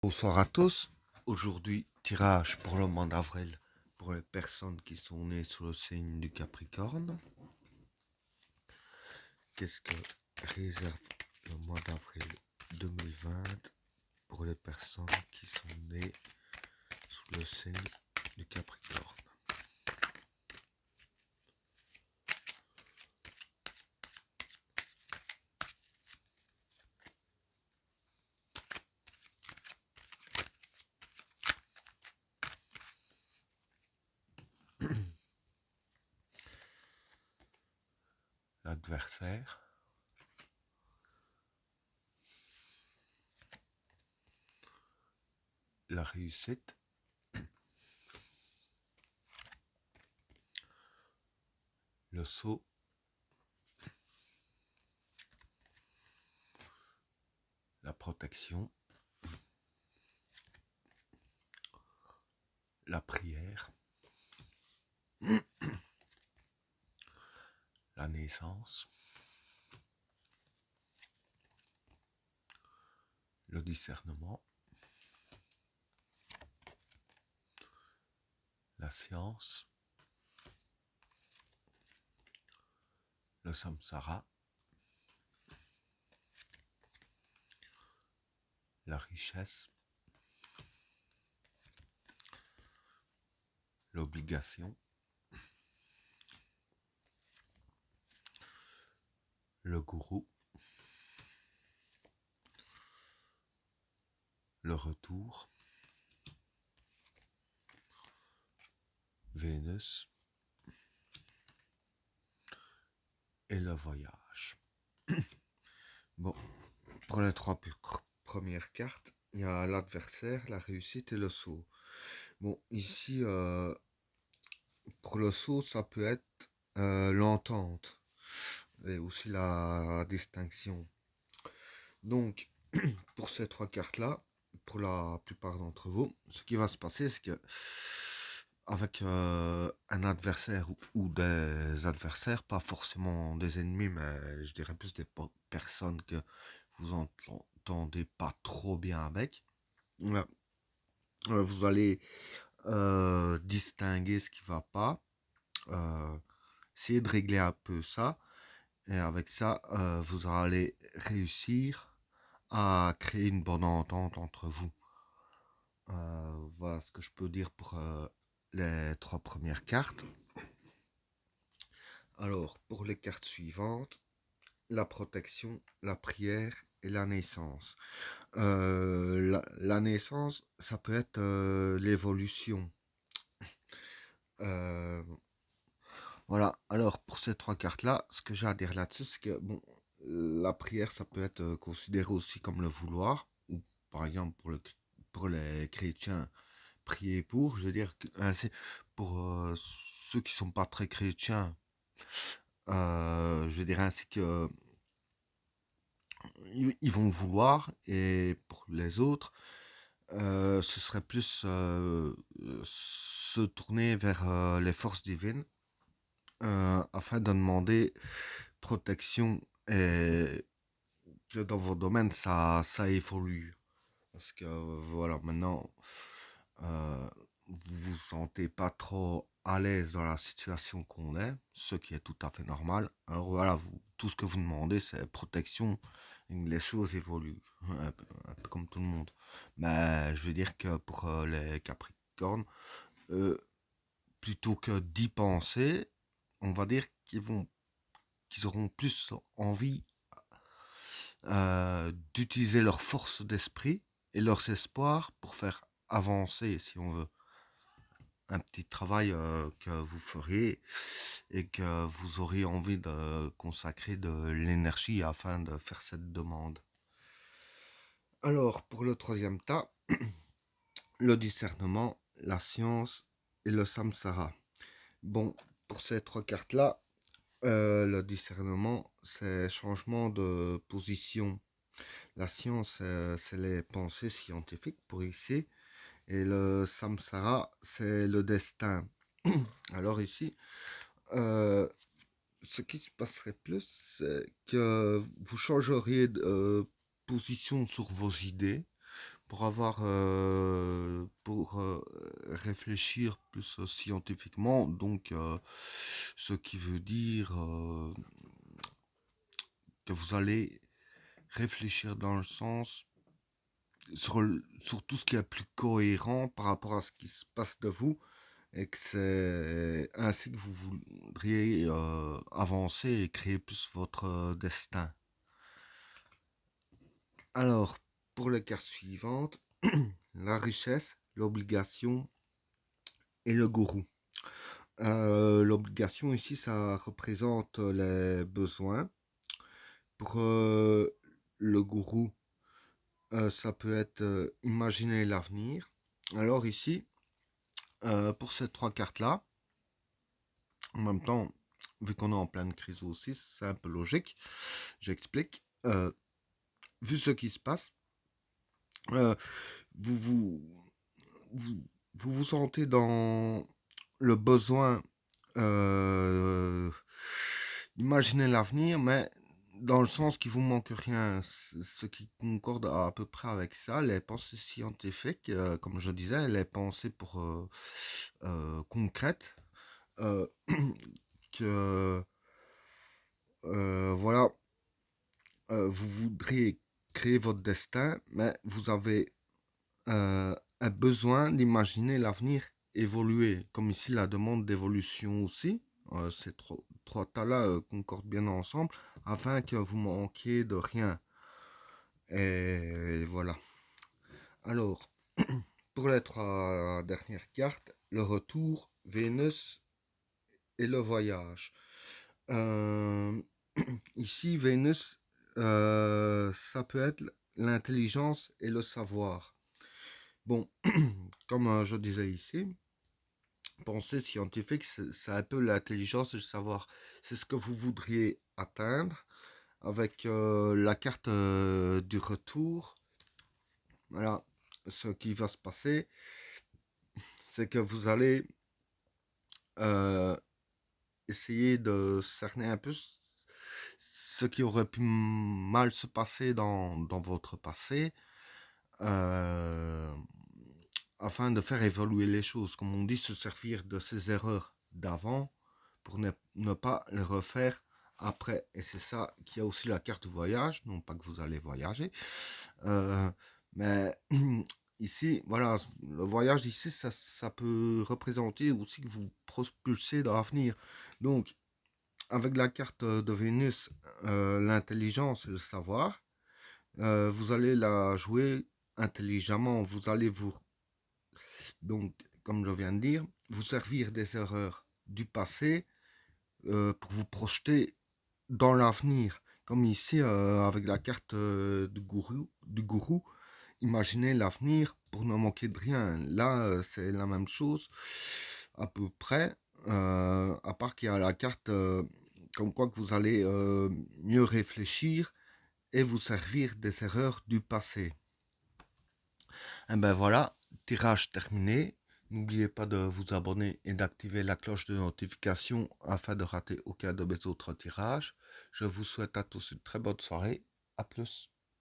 Bonsoir à tous. Aujourd'hui, tirage pour le mois d'avril pour les personnes qui sont nées sous le signe du Capricorne. Qu'est-ce que réserve le mois d'avril 2020 pour les personnes qui sont nées sous le signe du Capricorne? L'adversaire, la réussite, le sceau, la protection, la prière, la naissance, le discernement, la science, le samsara, la richesse, l'obligation, le gourou, le retour, Vénus et le voyage. Bon, pour les trois premières cartes, il y a l'adversaire, la réussite et le saut. Bon, ici, pour le saut, ça peut être l'entente et aussi la distinction. Donc, pour ces trois cartes-là, pour la plupart d'entre vous, ce qui va se passer, c'est que avec un adversaire ou des adversaires, pas forcément des ennemis, mais je dirais plus des personnes que vous entendez pas trop bien avec, ouais, vous allez distinguer ce qui va pas, essayer de régler un peu ça, et avec ça, vous allez réussir à créer une bonne entente entre vous. Voilà ce que je peux dire pour les trois premières cartes. Alors, pour les cartes suivantes, la protection, la prière et la naissance. La naissance, ça peut être l'évolution. Euh, voilà, alors pour ces trois cartes-là, ce que j'ai à dire là-dessus, c'est que bon, la prière, ça peut être considéré aussi comme le vouloir, ou par exemple pour les chrétiens, prier pour, je veux dire, ainsi, pour ceux qui sont pas très chrétiens, je dirais ainsi que ils vont le vouloir, et pour les autres, ce serait plus se tourner vers les forces divines afin de demander protection et que dans vos domaines ça évolue. Parce que voilà, maintenant, vous vous sentez pas trop à l'aise dans la situation qu'on est, ce qui est tout à fait normal. Alors voilà, tout ce que vous demandez, c'est protection. Les choses évoluent, un peu comme tout le monde. Mais je veux dire que pour les Capricornes, euh, plutôt que d'y penser, on va dire qu'ils auront plus envie d'utiliser leur force d'esprit et leurs espoirs pour faire avancer, si on veut, un petit travail que vous feriez et que vous auriez envie de consacrer de l'énergie afin de faire cette demande. Alors, pour le troisième tas, le discernement, la science et le samsara. Bon, pour ces trois cartes-là, le discernement, c'est changement de position. La science, c'est les pensées scientifiques pour ici. Et le samsara, c'est le destin. Alors ici, euh, ce qui se passerait plus, c'est que vous changeriez de position sur vos idées pour réfléchir plus scientifiquement, donc ce qui veut dire que vous allez réfléchir dans le sens sur tout ce qui est plus cohérent par rapport à ce qui se passe de vous et que c'est ainsi que vous voudriez avancer et créer plus votre destin. Alors, pour les cartes suivantes, la richesse, l'obligation et le gourou. L'obligation ici, ça représente les besoins. Pour le gourou, ça peut être imaginer l'avenir. Alors ici, pour ces trois cartes-là, en même temps, vu qu'on est en pleine crise aussi, c'est un peu logique. J'explique. Vu ce qui se passe, euh, vous, vous, vous, vous vous sentez dans le besoin d'imaginer l'avenir, mais dans le sens qu'il vous manque rien, ce qui concorde à peu près avec ça, les pensées scientifiques, comme je disais, les pensées pour concrètes, euh, que voilà, vous voudriez créer votre destin, mais vous avez un besoin d'imaginer l'avenir évoluer, comme ici la demande d'évolution aussi. Ces trois tas-là concordent bien ensemble afin que vous manquiez de rien. Et voilà. Alors, pour les trois dernières cartes, le retour, Vénus et le voyage. Euh, Ici, Vénus, ça peut être l'intelligence et le savoir. Bon, comme je disais ici, pensée scientifique, c'est un peu l'intelligence et le savoir. C'est ce que vous voudriez atteindre avec la carte du retour. Voilà, ce qui va se passer, c'est que vous allez euh, essayer de cerner un peu ce qui aurait pu mal se passer dans votre passé. euh, Afin de faire évoluer les choses. Comme on dit, se servir de ces erreurs d'avant pour ne pas les refaire après. Et c'est ça qui a aussi la carte du voyage, non pas que vous allez voyager, mais ici, voilà, le voyage ici, ça peut représenter aussi que vous propulsez dans l'avenir. Donc, avec la carte de Vénus, l'intelligence et le savoir, vous allez la jouer intelligemment. Vous allez vous donc, comme je viens de dire, vous servir des erreurs du passé pour vous projeter dans l'avenir. Comme ici, avec la carte du gourou, imaginez l'avenir pour ne manquer de rien. Là, c'est la même chose, à peu près, à part qu'il y a la carte comme quoi que vous allez mieux réfléchir et vous servir des erreurs du passé. Et ben voilà, tirage terminé. N'oubliez pas de vous abonner et d'activer la cloche de notification afin de rater aucun de mes autres tirages. Je vous souhaite à tous une très bonne soirée. À plus.